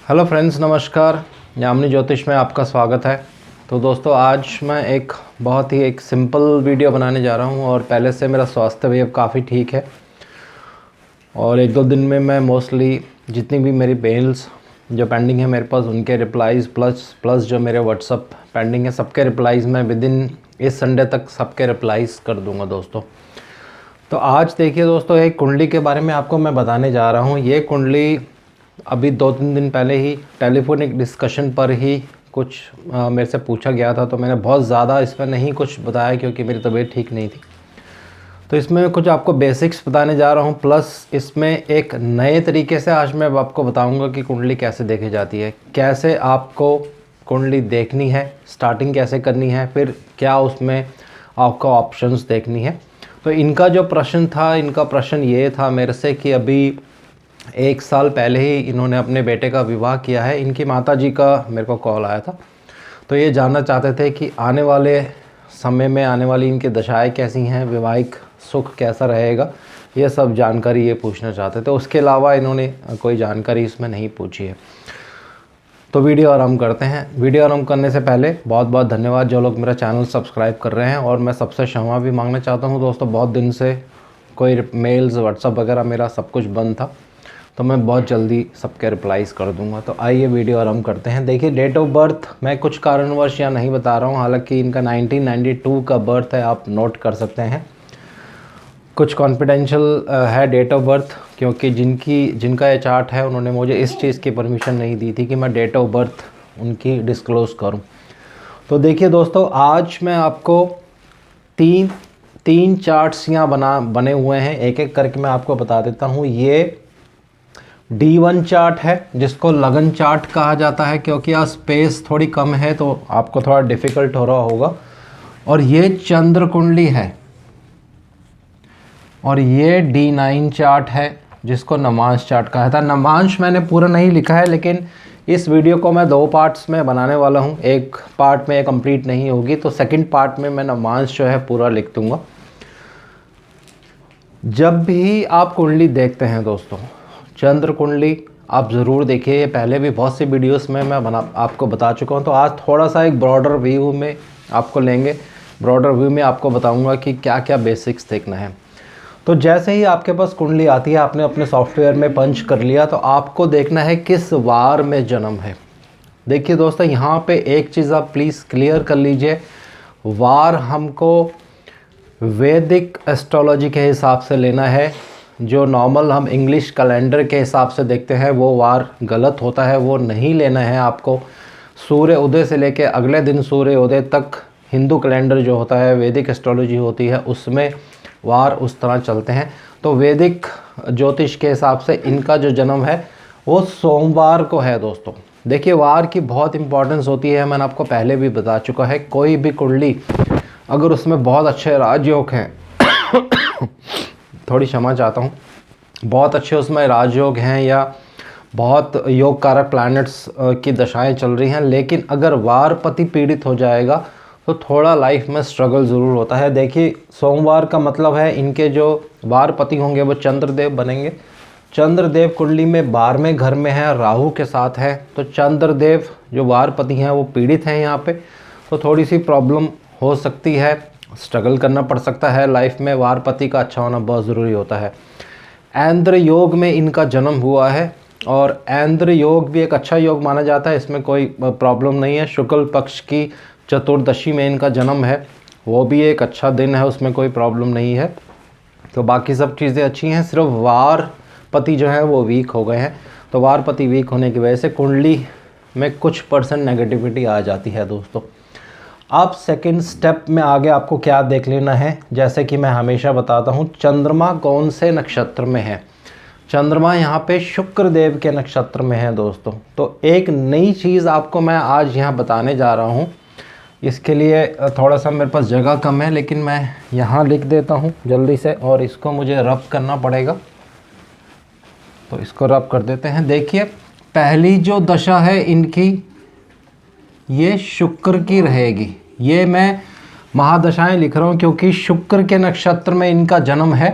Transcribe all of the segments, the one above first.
Hello friends, नमस्कार। यामिनी ज्योतिष में आपका स्वागत है। तो दोस्तों, आज मैं एक बहुत ही सिंपल वीडियो बनाने जा रहा हूं और पहले से मेरा स्वास्थ्य भी अब काफ़ी ठीक है और एक दो दिन में मैं मोस्टली जितनी भी मेरी मेल्स जो पेंडिंग है मेरे पास उनके रिप्लाईज़ प्लस जो मेरे व्हाट्सअप पेंडिंग है सबके रिप्लाईज़ मैं विद इन इस संडे तक सबके रिप्लाईज़ कर दूँगा दोस्तों। तो आज देखिए दोस्तों, एक कुंडली के बारे में आपको मैं बताने जा रहा हूँ। ये कुंडली अभी 2-3 दिन पहले ही टेलीफोनिक डिस्कशन पर ही कुछ मेरे से पूछा गया था, तो मैंने बहुत ज़्यादा इसमें नहीं कुछ बताया क्योंकि मेरी तबीयत ठीक नहीं थी। तो इसमें कुछ आपको बेसिक्स बताने जा रहा हूँ, प्लस इसमें एक नए तरीके से आज मैं आपको बताऊँगा कि कुंडली कैसे देखी जाती है, कैसे आपको कुंडली देखनी है, स्टार्टिंग कैसे करनी है, फिर क्या उसमें आपको ऑप्शंस देखनी है। तो इनका जो प्रश्न था, इनका प्रश्न ये था मेरे से कि अभी 1 साल पहले ही इन्होंने अपने बेटे का विवाह किया है। इनकी माताजी का मेरे को कॉल आया था, तो ये जानना चाहते थे कि आने वाले समय में आने वाली इनकी दशाएं कैसी हैं, वैवाहिक सुख कैसा रहेगा, ये सब जानकारी ये पूछना चाहते थे। उसके अलावा इन्होंने कोई जानकारी इसमें नहीं पूछी है। तो वीडियो आरंभ करते हैं। वीडियो आरंभ करने से पहले बहुत बहुत धन्यवाद जो लोग मेरा चैनल सब्सक्राइब कर रहे हैं, और मैं सबसे क्षमा भी मांगना चाहता हूँ दोस्तों, बहुत दिन से कोई मेल्स व्हाट्सअप वगैरह मेरा सब कुछ बंद था, तो मैं बहुत जल्दी सबके रिप्लाईज़ कर दूंगा। तो आइए वीडियो आरंभ करते हैं। देखिए, डेट ऑफ बर्थ मैं कुछ कारणवश यहाँ नहीं बता रहा हूँ, हालांकि इनका 1992 का बर्थ है, आप नोट कर सकते हैं। कुछ कॉन्फिडेंशियल है डेट ऑफ बर्थ, क्योंकि जिनका ये चार्ट है उन्होंने मुझे इस चीज़ की परमिशन नहीं दी थी कि मैं डेट ऑफ बर्थ उनकी डिस्क्लोज़ करूँ। तो देखिए दोस्तों, आज मैं आपको तीन चार्ट्स यहाँ बने हुए हैं, एक एक करके मैं आपको बता देता हूँ। ये D1 चार्ट है जिसको लगन चार्ट कहा जाता है, क्योंकि आज स्पेस थोड़ी कम है तो आपको थोड़ा डिफ़िकल्ट हो रहा होगा। और ये चंद्र कुंडली है, और ये D9 चार्ट है जिसको नमांश चार्ट कहा था। नमांश मैंने पूरा नहीं लिखा है, लेकिन इस वीडियो को मैं 2 पार्ट्स में बनाने वाला हूँ। एक पार्ट में कंप्लीट नहीं होगी, तो सेकंड पार्ट में मैं नमांश जो है पूरा लिख दूँगा। जब भी आप कुंडली देखते हैं दोस्तों, चंद्र कुंडली आप ज़रूर देखिए। ये पहले भी बहुत सी वीडियोस में मैं आपको बता चुका हूँ, तो आज थोड़ा सा एक ब्रॉडर व्यू में आपको लेंगे। ब्रॉडर व्यू में आपको बताऊँगा कि क्या क्या बेसिक्स देखना है। तो जैसे ही आपके पास कुंडली आती है, आपने अपने सॉफ्टवेयर में पंच कर लिया, तो आपको देखना है किस वार में जन्म है। देखिए दोस्तों, यहाँ पे एक चीज़ आप प्लीज़ क्लियर कर लीजिए, वार हमको वैदिक एस्ट्रोलॉजी के हिसाब से लेना है। जो नॉर्मल हम इंग्लिश कैलेंडर के हिसाब से देखते हैं वो वार गलत होता है, वो नहीं लेना है आपको। सूर्य उदय से लेके अगले दिन सूर्य उदय तक हिंदू कैलेंडर जो होता है, वैदिक एस्ट्रोलॉजी होती है, उसमें वार उस तरह चलते हैं। तो वैदिक ज्योतिष के हिसाब से इनका जो जन्म है वो सोमवार को है दोस्तों। देखिए, वार की बहुत इंपॉर्टेंस होती है, मैंने आपको पहले भी बता चुका है। कोई भी कुंडली अगर उसमें बहुत अच्छे राजयोग हैं थोड़ी क्षमा चाहता हूँ, बहुत अच्छे उसमें राजयोग हैं या बहुत योग कारक प्लैनेट्स की दशाएं चल रही हैं, लेकिन अगर वारपति पीड़ित हो जाएगा तो थोड़ा लाइफ में स्ट्रगल ज़रूर होता है। देखिए, सोमवार का मतलब है इनके जो वारपति होंगे वो चंद्रदेव बनेंगे। चंद्रदेव कुंडली में 12वें घर में है, राहु के साथ है, तो चंद्रदेव जो वारपति हैं वो पीड़ित हैं यहाँ पे, तो थोड़ी सी प्रॉब्लम हो सकती है, स्ट्रगल करना पड़ सकता है लाइफ में। वारपति का अच्छा होना बहुत ज़रूरी होता है। ऐंद्र योग में इनका जन्म हुआ है, और ऐंद्र योग भी एक अच्छा योग माना जाता है, इसमें कोई प्रॉब्लम नहीं है। शुक्ल पक्ष की चतुर्दशी में इनका जन्म है, वो भी एक अच्छा दिन है, उसमें कोई प्रॉब्लम नहीं है। तो बाकी सब चीज़ें अच्छी हैं, सिर्फ वारपति जो है वो वीक हो गए हैं। तो वारपति वीक होने की वजह से कुंडली में कुछ % नेगेटिविटी आ जाती है दोस्तों। अब सेकंड स्टेप में आगे आपको क्या देख लेना है, जैसे कि मैं हमेशा बताता हूँ, चंद्रमा कौन से नक्षत्र में है। चंद्रमा यहाँ पे शुक्र देव के नक्षत्र में है दोस्तों। तो एक नई चीज़ आपको मैं आज यहाँ बताने जा रहा हूँ। इसके लिए थोड़ा सा मेरे पास जगह कम है, लेकिन मैं यहाँ लिख देता हूँ जल्दी से, और इसको मुझे रब करना पड़ेगा, तो इसको रब कर देते हैं। देखिए, पहली जो दशा है इनकी ये शुक्र की रहेगी। ये मैं महादशाएं लिख रहा हूँ क्योंकि शुक्र के नक्षत्र में इनका जन्म है।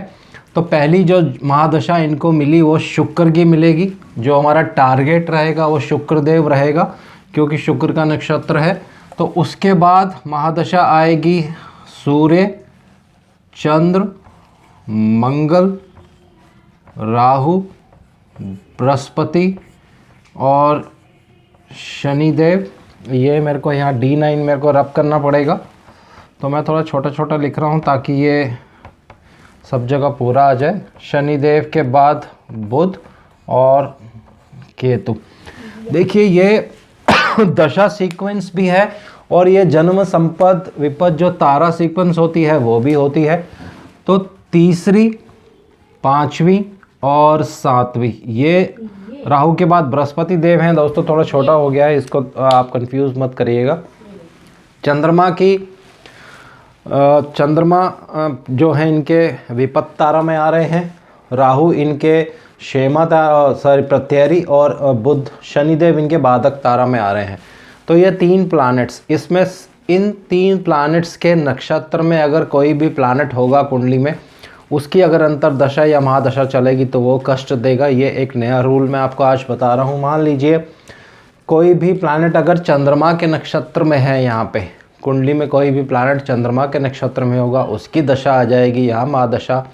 तो पहली जो महादशा इनको मिली वो शुक्र की मिलेगी। जो हमारा टारगेट रहेगा वो शुक्रदेव रहेगा, क्योंकि शुक्र का नक्षत्र है। तो उसके बाद महादशा आएगी सूर्य, चंद्र, मंगल, राहु, बृहस्पति और शनिदेव। ये मेरे को यहाँ D9 मेरे को रब करना पड़ेगा, तो मैं थोड़ा छोटा छोटा लिख रहा हूँ ताकि ये सब जगह पूरा आ जाए। शनिदेव के बाद बुध और केतु। देखिए ये दशा सीक्वेंस भी है और ये जन्म संपद विपद जो तारा सीक्वेंस होती है वो भी होती है। तो तीसरी, पांचवी और सातवीं, ये राहु के बाद बृहस्पति देव हैं दोस्तों। थोड़ा छोटा हो गया है, इसको आप कंफ्यूज मत करिएगा। चंद्रमा जो हैं इनके विपत्त तारा में आ रहे हैं, राहु इनके क्षेमा तारा सॉरी प्रत्ययरी, और बुध शनिदेव इनके बाधक तारा में आ रहे हैं। तो ये 3 प्लैनेट्स, इसमें इन 3 प्लैनेट्स के नक्षत्र में अगर कोई भी प्लैनेट होगा कुंडली में, उसकी अगर अंतरदशा या महादशा चलेगी तो वो कष्ट देगा। ये एक नया रूल मैं आपको आज बता रहा हूँ। मान लीजिए कोई भी प्लैनेट अगर चंद्रमा के नक्षत्र में है, यहाँ पे कुंडली में कोई भी प्लैनेट चंद्रमा के नक्षत्र में होगा, उसकी दशा आ जाएगी, यहाँ महादशा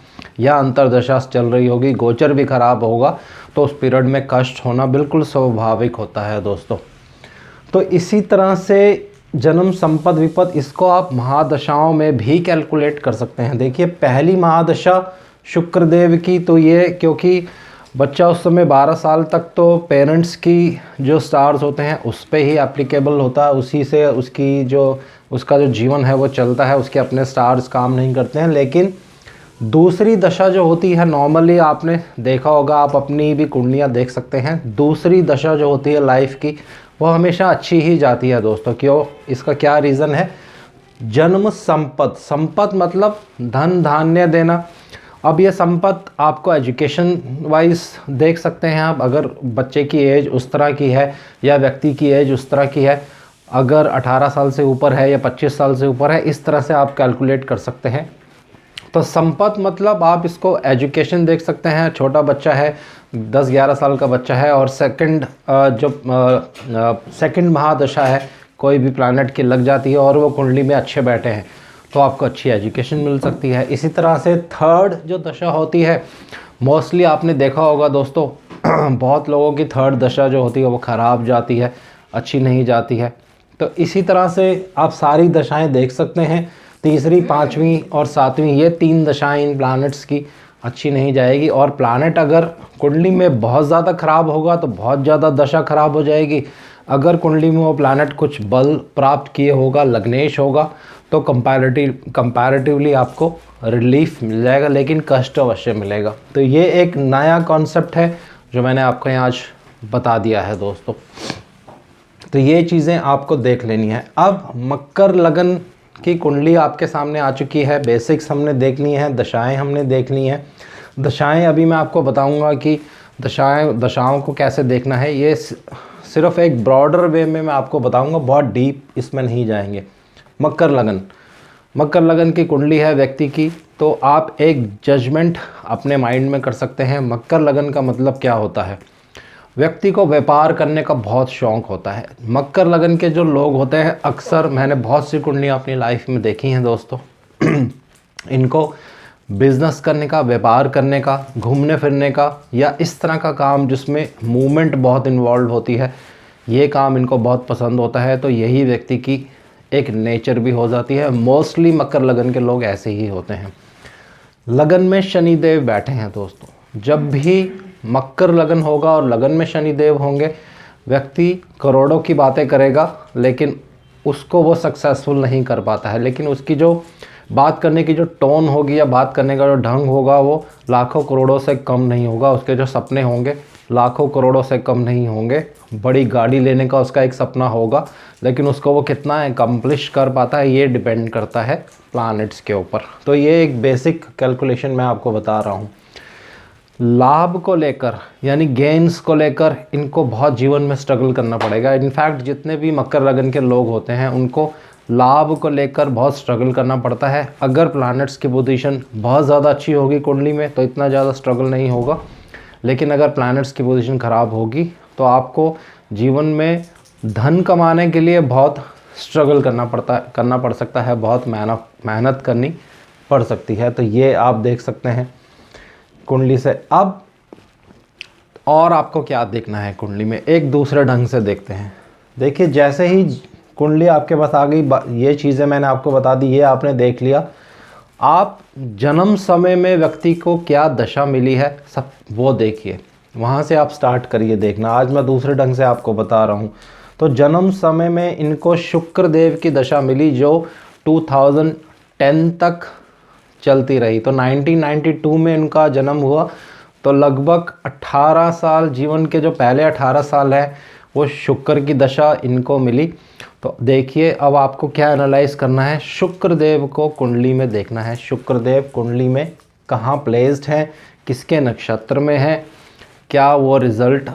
या अंतरदशा चल रही होगी, गोचर भी खराब होगा, तो उस पीरियड में कष्ट होना बिल्कुल स्वाभाविक होता है दोस्तों। तो इसी तरह से जन्म संपद विपद, इसको आप महादशाओं में भी कैलकुलेट कर सकते हैं। देखिए पहली महादशा शुक्रदेव की, तो ये क्योंकि बच्चा उस समय 12 साल तक तो पेरेंट्स की जो स्टार्स होते हैं उस पे ही एप्लीकेबल होता है, उसी से उसका जो जीवन है वो चलता है, उसके अपने स्टार्स काम नहीं करते हैं। लेकिन दूसरी दशा जो होती है, नॉर्मली आपने देखा होगा, आप अपनी भी कुंडलियाँ देख सकते हैं, दूसरी दशा जो होती है लाइफ की वो हमेशा अच्छी ही जाती है दोस्तों। क्यों? इसका क्या रीज़न है? जन्म संपद, संपद मतलब धन धान्य देना। अब ये संपत्ति आपको एजुकेशन वाइज देख सकते हैं आप, अगर बच्चे की एज उस तरह की है या व्यक्ति की एज उस तरह की है, अगर 18 साल से ऊपर है या 25 साल से ऊपर है, इस तरह से आप कैलकुलेट कर सकते हैं। तो संपत्ति मतलब आप इसको एजुकेशन देख सकते हैं। छोटा बच्चा है, 10-11 साल का बच्चा है और सेकंड महादशा है, कोई भी प्लैनेट की लग जाती है और वो कुंडली में अच्छे बैठे हैं, तो आपको अच्छी एजुकेशन मिल सकती है। इसी तरह से थर्ड जो दशा होती है, मोस्टली आपने देखा होगा दोस्तों बहुत लोगों की थर्ड दशा जो होती है वो ख़राब जाती है, अच्छी नहीं जाती है। तो इसी तरह से आप सारी दशाएं देख सकते हैं। तीसरी, पाँचवीं और सातवीं, ये 3 दशाएं इन प्लैनेट्स की अच्छी नहीं जाएगी। और प्लैनेट अगर कुंडली में बहुत ज़्यादा ख़राब होगा तो बहुत ज़्यादा दशा ख़राब हो जाएगी। अगर कुंडली में वो प्लैनेट कुछ बल प्राप्त किए होगा, लग्नेश होगा, तो कंपैरेटिवली आपको रिलीफ मिल जाएगा, लेकिन कष्ट अवश्य मिलेगा। तो ये एक नया कॉन्सेप्ट है जो मैंने आपको यहाँ आज बता दिया है दोस्तों। तो ये चीज़ें आपको देख लेनी है। अब मकर लगन की कुंडली आपके सामने आ चुकी है, बेसिक्स हमने देख ली हैं, दशाएं हमने देख ली हैं। दशाएं अभी मैं आपको बताऊंगा कि दशाओं को कैसे देखना है। ये सिर्फ एक ब्रॉडर वे में मैं आपको बताऊंगा, बहुत डीप इसमें नहीं जाएंगे। मकर लगन की कुंडली है व्यक्ति की, तो आप एक जजमेंट अपने माइंड में कर सकते हैं। मकर लगन का मतलब क्या होता है? व्यक्ति को व्यापार करने का बहुत शौक़ होता है। मकर लगन के जो लोग होते हैं, अक्सर मैंने बहुत सी कुंडलियाँ अपनी लाइफ में देखी हैं दोस्तों इनको बिज़नेस करने का, व्यापार करने का, घूमने फिरने का या इस तरह का काम जिसमें मूवमेंट बहुत इन्वॉल्व होती है, ये काम इनको बहुत पसंद होता है। तो यही व्यक्ति की एक नेचर भी हो जाती है। मोस्टली मकर लगन के लोग ऐसे ही होते हैं। लगन में शनिदेव बैठे हैं दोस्तों। जब भी मकर लगन होगा और लगन में शनिदेव होंगे, व्यक्ति करोड़ों की बातें करेगा लेकिन उसको वो सक्सेसफुल नहीं कर पाता है। लेकिन उसकी जो बात करने की जो टोन होगी या बात करने का जो ढंग होगा वो लाखों करोड़ों से कम नहीं होगा। उसके जो सपने होंगे लाखों करोड़ों से कम नहीं होंगे। बड़ी गाड़ी लेने का उसका एक सपना होगा, लेकिन उसको वो कितना एकम्प्लिश कर पाता है ये डिपेंड करता है प्लैनेट्स के ऊपर। तो ये एक बेसिक कैलकुलेशन मैं आपको बता रहा हूँ। लाभ को लेकर यानी गेन्स को लेकर इनको बहुत जीवन में स्ट्रगल करना पड़ेगा। इनफैक्ट जितने भी मकर लगन के लोग होते हैं उनको लाभ को लेकर बहुत स्ट्रगल करना पड़ता है। अगर प्लैनेट्स की पोजीशन बहुत ज़्यादा अच्छी होगी कुंडली में तो इतना ज़्यादा स्ट्रगल नहीं होगा, लेकिन अगर प्लैनेट्स की पोजीशन ख़राब होगी तो आपको जीवन में धन कमाने के लिए बहुत स्ट्रगल करना पड़ सकता है, बहुत मेहनत करनी पड़ सकती है। तो ये आप देख सकते हैं कुंडली से। अब और आपको क्या देखना है कुंडली में, एक दूसरे ढंग से देखते हैं। देखिए, जैसे ही कुंडली आपके पास आ गई, ये चीज़ें मैंने आपको बता दी, ये आपने देख लिया। आप जन्म समय में व्यक्ति को क्या दशा मिली है सब वो देखिए, वहाँ से आप स्टार्ट करिए देखना। आज मैं दूसरे ढंग से आपको बता रहा हूँ। तो जन्म समय में इनको शुक्र देव की दशा मिली जो 2010 तक चलती रही। तो 1992 में इनका जन्म हुआ, तो लगभग 18 साल, जीवन के जो पहले 18 साल है वो शुक्र की दशा इनको मिली। तो देखिए, अब आपको क्या एनालाइज करना है, शुक्र देव को कुंडली में देखना है। शुक्र देव कुंडली में कहाँ प्लेस्ड हैं, किसके नक्षत्र में है, क्या वो रिज़ल्ट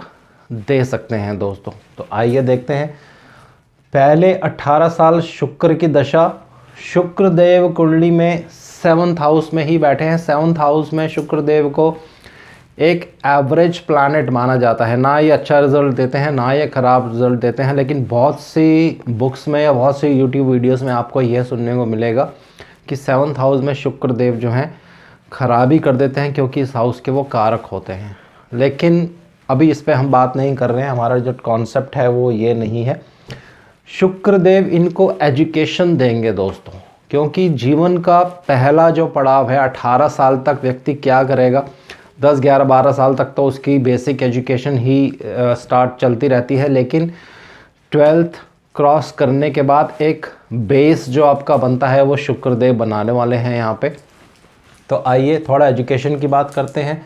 दे सकते हैं दोस्तों। तो आइए देखते हैं। पहले 18 साल शुक्र की दशा, शुक्र देव कुंडली में 7th हाउस में ही बैठे हैं। 7th हाउस में शुक्र देव को एक एवरेज प्लैनेट माना जाता है। ना ये अच्छा रिजल्ट देते हैं, ना ये ख़राब रिजल्ट देते हैं, लेकिन बहुत सी बुक्स में या बहुत सी यूट्यूब वीडियोस में आपको यह सुनने को मिलेगा कि 7th हाउस में शुक्र देव जो हैं खराबी कर देते हैं, क्योंकि इस हाउस के वो कारक होते हैं। लेकिन अभी इस पर हम बात नहीं कर रहे हैं, हमारा जो कॉन्सेप्ट है वो ये नहीं है। शुक्र देव इनको एजुकेशन देंगे दोस्तों, क्योंकि जीवन का पहला जो पड़ाव है 18 साल तक व्यक्ति क्या करेगा, 10, 11, 12 साल तक तो उसकी बेसिक एजुकेशन ही स्टार्ट चलती रहती है, लेकिन 12th क्रॉस करने के बाद एक बेस जो आपका बनता है वो शुक्रदेव बनाने वाले हैं यहाँ पे। तो आइए थोड़ा एजुकेशन की बात करते हैं।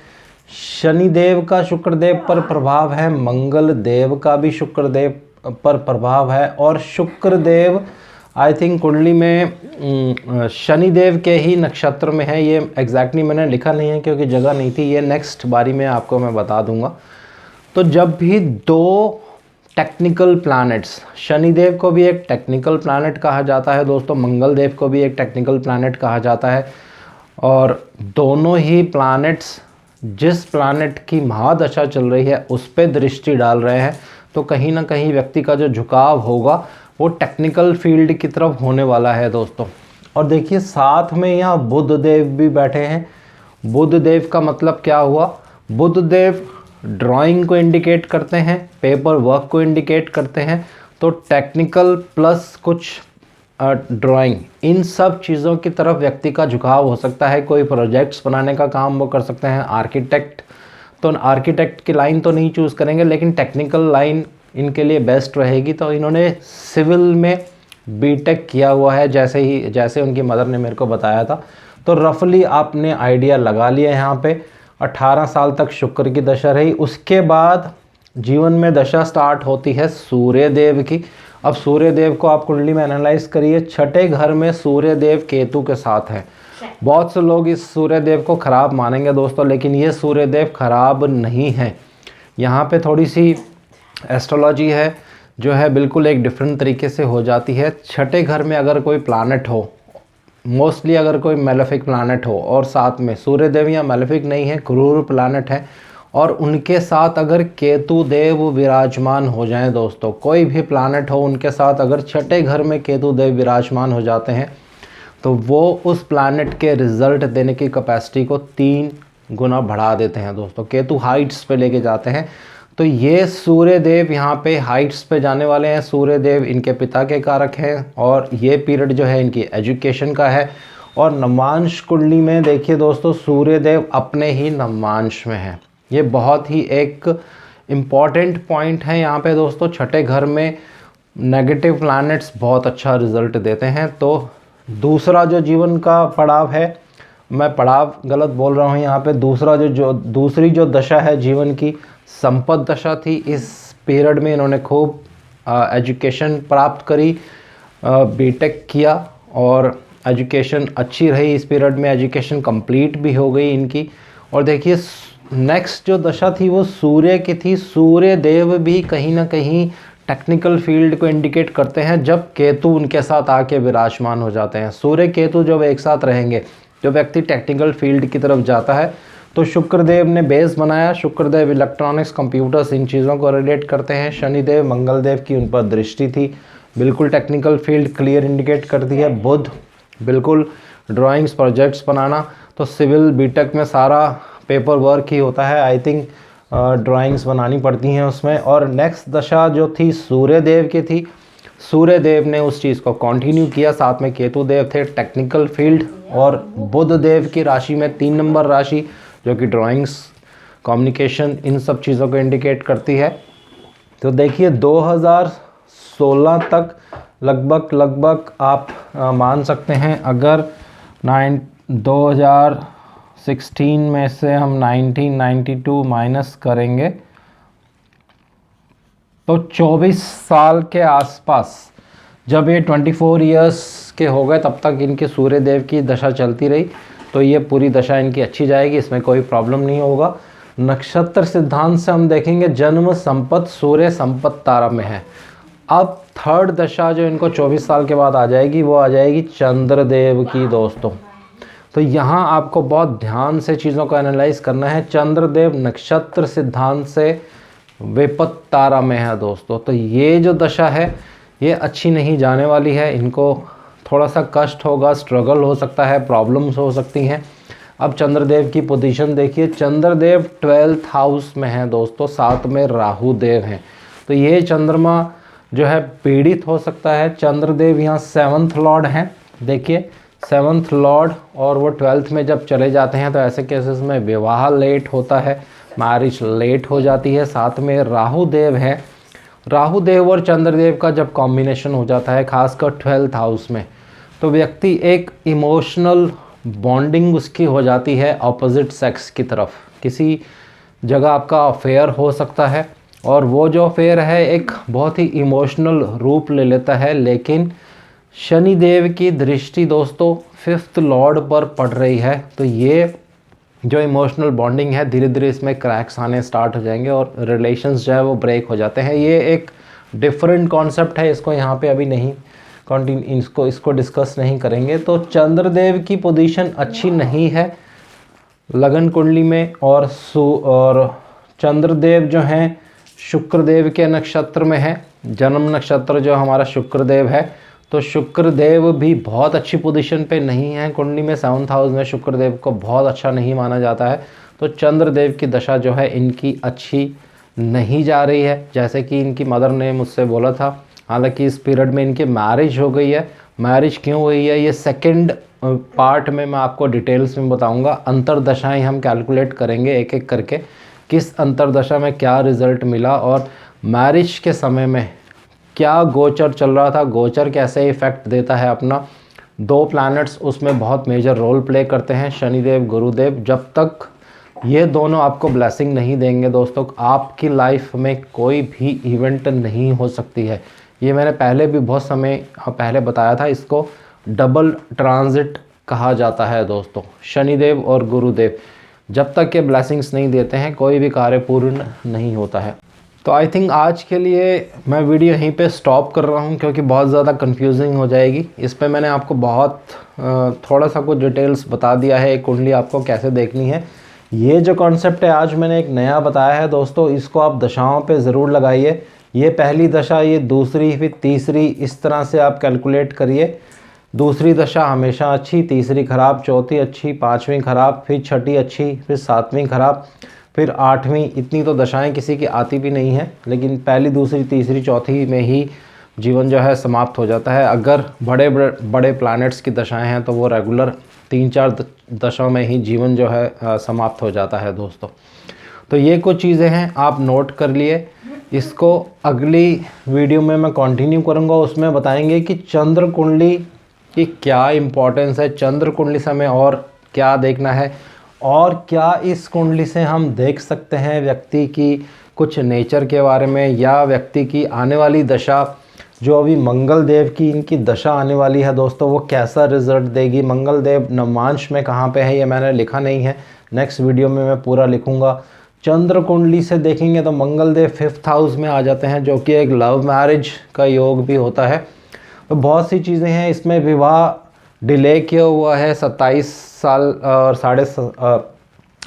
शनिदेव का शुक्रदेव पर प्रभाव है, मंगल देव का भी शुक्रदेव पर प्रभाव है, और शुक्रदेव आई थिंक कुंडली में शनिदेव के ही नक्षत्र में है। ये एग्जैक्टली मैंने लिखा नहीं है क्योंकि जगह नहीं थी, ये नेक्स्ट बारी में आपको मैं बता दूंगा। तो जब भी दो टेक्निकल प्लैनेट्स, शनिदेव को भी एक टेक्निकल प्लैनेट कहा जाता है दोस्तों, मंगल देव को भी एक टेक्निकल प्लैनेट कहा जाता है, और दोनों ही प्लैनेट्स जिस प्लैनेट की महादशा चल रही है उस पर दृष्टि डाल रहे हैं, तो कहीं ना कहीं व्यक्ति का जो झुकाव होगा वो टेक्निकल फील्ड की तरफ होने वाला है दोस्तों। और देखिए साथ में यहाँ बुध देव भी बैठे हैं। बुध देव का मतलब क्या हुआ, बुध देव ड्राइंग को इंडिकेट करते हैं, पेपर वर्क को इंडिकेट करते हैं। तो टेक्निकल प्लस कुछ ड्राइंग, इन सब चीज़ों की तरफ व्यक्ति का झुकाव हो सकता है। कोई प्रोजेक्ट्स बनाने का काम वो कर सकते हैं। आर्किटेक्ट, तो आर्किटेक्ट की लाइन तो नहीं चूज़ करेंगे, लेकिन टेक्निकल लाइन इनके लिए बेस्ट रहेगी। तो इन्होंने सिविल में बीटेक किया हुआ है, जैसे उनकी मदर ने मेरे को बताया था। तो रफली आपने आइडिया लगा लिया। यहाँ पे 18 साल तक शुक्र की दशा रही, उसके बाद जीवन में दशा स्टार्ट होती है सूर्य देव की। अब सूर्य देव को आप कुंडली में एनालाइज करिए, छठे घर में सूर्य देव केतु के साथ है। बहुत से लोग इस सूर्य देव को खराब मानेंगे दोस्तों, लेकिन ये सूर्य देव खराब नहीं है। यहाँ पे थोड़ी सी एस्ट्रोलॉजी है जो है बिल्कुल एक डिफरेंट तरीके से हो जाती है। छठे घर में अगर कोई प्लैनेट हो, मोस्टली अगर कोई मेलेफिक प्लैनेट हो, और साथ में सूर्य देव या मेलेफिक नहीं है, क्रूर प्लैनेट है, और उनके साथ अगर केतु देव विराजमान हो जाएं दोस्तों, कोई भी प्लैनेट हो उनके साथ अगर छठे घर में केतु देव विराजमान हो जाते हैं, तो वो उस प्लैनेट के रिजल्ट देने की कैपेसिटी को 3 गुना बढ़ा देते हैं दोस्तों। केतु हाइट्स पे लेके जाते हैं। तो ये सूर्य देव यहाँ पे हाइट्स पे जाने वाले हैं। सूर्य देव इनके पिता के कारक हैं, और ये पीरियड जो है इनकी एजुकेशन का है। और नवांश कुंडली में देखिए दोस्तों, सूर्य देव अपने ही नवांश में है। ये बहुत ही एक इम्पॉर्टेंट पॉइंट है यहाँ पे दोस्तों। छठे घर में नेगेटिव प्लैनेट्स बहुत अच्छा रिजल्ट देते हैं। तो दूसरा जो जीवन का पड़ाव है, मैं पड़ाव गलत बोल रहा हूँ यहाँ पे, दूसरी जो दशा है जीवन की, संपद दशा थी। इस पीरियड में इन्होंने खूब एजुकेशन प्राप्त करी, बीटेक किया, और एजुकेशन अच्छी रही। इस पीरियड में एजुकेशन कंप्लीट भी हो गई इनकी। और देखिए नेक्स्ट जो दशा थी वो सूर्य की थी। सूर्य देव भी कहीं ना कहीं टेक्निकल फील्ड को इंडिकेट करते हैं जब केतु उनके साथ आके विराजमान हो जाते हैं। सूर्य केतु जब एक साथ रहेंगे, जो व्यक्ति टेक्निकल फील्ड की तरफ जाता है, तो शुक्रदेव ने बेस बनाया। शुक्रदेव इलेक्ट्रॉनिक्स, कंप्यूटर्स, इन चीज़ों को रिलेट करते हैं। शनिदेव, मंगलदेव की उन पर दृष्टि थी, बिल्कुल टेक्निकल फील्ड क्लियर इंडिकेट करती है। बुध बिल्कुल ड्राइंग्स, प्रोजेक्ट्स बनाना, तो सिविल बीटेक में सारा पेपर वर्क ही होता है। आई थिंक ड्राइंग्स बनानी पड़ती हैं उसमें। और नेक्स्ट दशा जो थी सूर्यदेव की थी, सूर्यदेव ने उस चीज़ को कंटिन्यू किया। साथ में केतु देव थे, टेक्निकल फील्ड। और बुध देव की राशि में 3 नंबर राशि, जो कि ड्राइंग्स, कम्युनिकेशन, इन सब चीज़ों को इंडिकेट करती है। तो देखिए 2016 तक लगभग आप मान सकते हैं, अगर 2016 में से हम 1992 माइनस करेंगे तो 24 साल के आसपास, जब ये 24 इयर्स के हो गए तब तक इनके सूर्यदेव की दशा चलती रही। तो ये पूरी दशा इनकी अच्छी जाएगी, इसमें कोई प्रॉब्लम नहीं होगा। नक्षत्र सिद्धांत से हम देखेंगे, जन्म संपत्त सूर्य, संपत्त तारा में है। अब थर्ड दशा जो इनको 24 साल के बाद आ जाएगी, वो आ जाएगी चंद्रदेव की दोस्तों। तो यहाँ आपको बहुत ध्यान से चीज़ों को एनालाइज करना है। चंद्रदेव नक्षत्र सिद्धांत से विपत्त तारा में है दोस्तों। तो ये जो दशा है ये अच्छी नहीं जाने वाली है, इनको थोड़ा सा कष्ट होगा, स्ट्रगल हो सकता है, प्रॉब्लम्स हो सकती हैं। अब चंद्रदेव की पोजीशन देखिए, चंद्रदेव 12th हाउस में है दोस्तों, साथ में राहु देव हैं। तो ये चंद्रमा जो है पीड़ित हो सकता है। चंद्रदेव यहाँ 7th लॉर्ड हैं, देखिए 7th लॉर्ड, और वो 12th में जब चले जाते हैं तो ऐसे केसेस में विवाह लेट होता है, मैरिज लेट हो जाती है। साथ में राहु देव है। राहु देव और चंद्रदेव का जब कॉम्बिनेशन हो जाता है, खासकर 12th हाउस में, तो व्यक्ति एक इमोशनल बॉन्डिंग उसकी हो जाती है ऑपोजिट सेक्स की तरफ। किसी जगह आपका अफेयर हो सकता है, और वो जो अफेयर है एक बहुत ही इमोशनल रूप ले लेता है। लेकिन शनिदेव की दृष्टि दोस्तों 5th लॉर्ड पर पड़ रही है, तो ये जो इमोशनल बॉन्डिंग है धीरे धीरे इसमें क्रैक्स आने स्टार्ट हो जाएंगे और रिलेशंस जो है वो ब्रेक हो जाते हैं। ये एक डिफरेंट कॉन्सेप्ट है, इसको यहाँ पे अभी नहीं इसको डिस्कस नहीं करेंगे। तो चंद्रदेव की पोजीशन अच्छी नहीं है लगन कुंडली में। और चंद्रदेव जो हैं शुक्रदेव के नक्षत्र में है, जन्म नक्षत्र जो हमारा शुक्रदेव है। तो शुक्रदेव भी बहुत अच्छी पोजीशन पे नहीं है कुंडली में। 7th हाउस में शुक्रदेव को बहुत अच्छा नहीं माना जाता है। तो चंद्रदेव की दशा जो है इनकी अच्छी नहीं जा रही है, जैसे कि इनकी मदर ने मुझसे बोला था। हालांकि इस पीरियड में इनकी मैरिज हो गई है। मैरिज क्यों हुई है ये सेकंड पार्ट में मैं आपको डिटेल्स में बताऊंगा। अंतरदशाएं हम कैलकुलेट करेंगे एक एक करके, किस अंतरदशा में क्या रिजल्ट मिला और मैरिज के समय में क्या गोचर चल रहा था, गोचर कैसे इफेक्ट देता है अपना। 2 प्लैनेट्स उसमें बहुत मेजर रोल प्ले करते हैं, शनिदेव, गुरुदेव। जब तक ये दोनों आपको ब्लेसिंग नहीं देंगे दोस्तों, आपकी लाइफ में कोई भी इवेंट नहीं हो सकती है। ये मैंने पहले भी बहुत समय पहले बताया था, इसको डबल ट्रांजिट कहा जाता है दोस्तों। शनिदेव और गुरुदेव जब तक ये ब्लेसिंग्स नहीं देते हैं कोई भी कार्य पूर्ण नहीं होता है। तो आई थिंक आज के लिए मैं वीडियो यहीं पे स्टॉप कर रहा हूँ, क्योंकि बहुत ज़्यादा कंफ्यूजिंग हो जाएगी। इस पे मैंने आपको बहुत थोड़ा सा कुछ डिटेल्स बता दिया है, एक कुंडली आपको कैसे देखनी है। ये जो कॉन्सेप्ट है आज मैंने एक नया बताया है दोस्तों, इसको आप दशाओं पे ज़रूर लगाइए। ये पहली दशा, ये दूसरी, फिर तीसरी, इस तरह से आप कैलकुलेट करिए। दूसरी दशा हमेशा अच्छी, तीसरी खराब, चौथी अच्छी, 5वीं खराब, फिर छठी अच्छी, फिर 7वीं खराब, फिर 8वीं। इतनी तो दशाएं किसी की आती भी नहीं है, लेकिन पहली, दूसरी, तीसरी, चौथी में ही जीवन जो है समाप्त हो जाता है। अगर बड़े बड़े प्लैनेट्स की दशाएं हैं तो वो रेगुलर 3-4 दशाओं में ही जीवन जो है समाप्त हो जाता है दोस्तों। तो ये कुछ चीज़ें हैं, आप नोट कर लिए। इसको अगली वीडियो में मैं कंटिन्यू करूँगा, उसमें बताएंगे कि चंद्र कुंडली की क्या इम्पोर्टेंस है, चंद्र कुंडली से हमें और क्या देखना है, और क्या इस कुंडली से हम देख सकते हैं व्यक्ति की कुछ नेचर के बारे में, या व्यक्ति की आने वाली दशा जो अभी मंगल देव की इनकी दशा आने वाली है दोस्तों, वो कैसा रिजल्ट देगी। मंगल देव नवमांश में कहाँ पे है ये मैंने लिखा नहीं है, नेक्स्ट वीडियो में मैं पूरा लिखूँगा। चंद्र कुंडली से देखेंगे तो मंगल देव 5th हाउस में आ जाते हैं, जो कि एक लव मैरिज का योग भी होता है। तो बहुत सी चीज़ें हैं इसमें। विवाह डिले किया हुआ है 27 साल और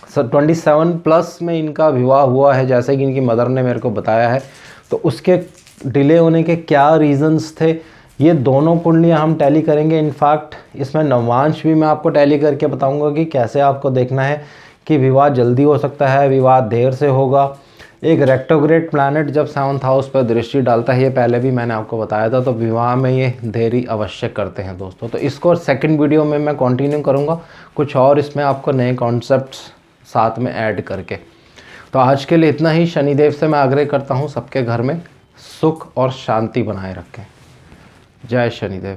27+ में इनका विवाह हुआ है, जैसे कि इनकी मदर ने मेरे को बताया है। तो उसके डिले होने के क्या रीज़न्स थे, ये दोनों कुंडलियाँ हम टैली करेंगे। इनफैक्ट इसमें नवांश भी मैं आपको टैली करके बताऊंगा कि कैसे आपको देखना है कि विवाह जल्दी हो सकता है, विवाह देर से होगा। एक रेट्रोग्रेड प्लैनेट जब 7th हाउस पर दृष्टि डालता है, ये पहले भी मैंने आपको बताया था, तो विवाह में ये देरी अवश्य करते हैं दोस्तों। तो इसको सेकंड वीडियो में मैं कंटिन्यू करूँगा, कुछ और इसमें आपको नए कॉन्सेप्ट्स साथ में ऐड करके। तो आज के लिए इतना ही। शनिदेव से मैं आग्रह करता हूँ सबके घर में सुख और शांति बनाए रखें। जय शनिदेव।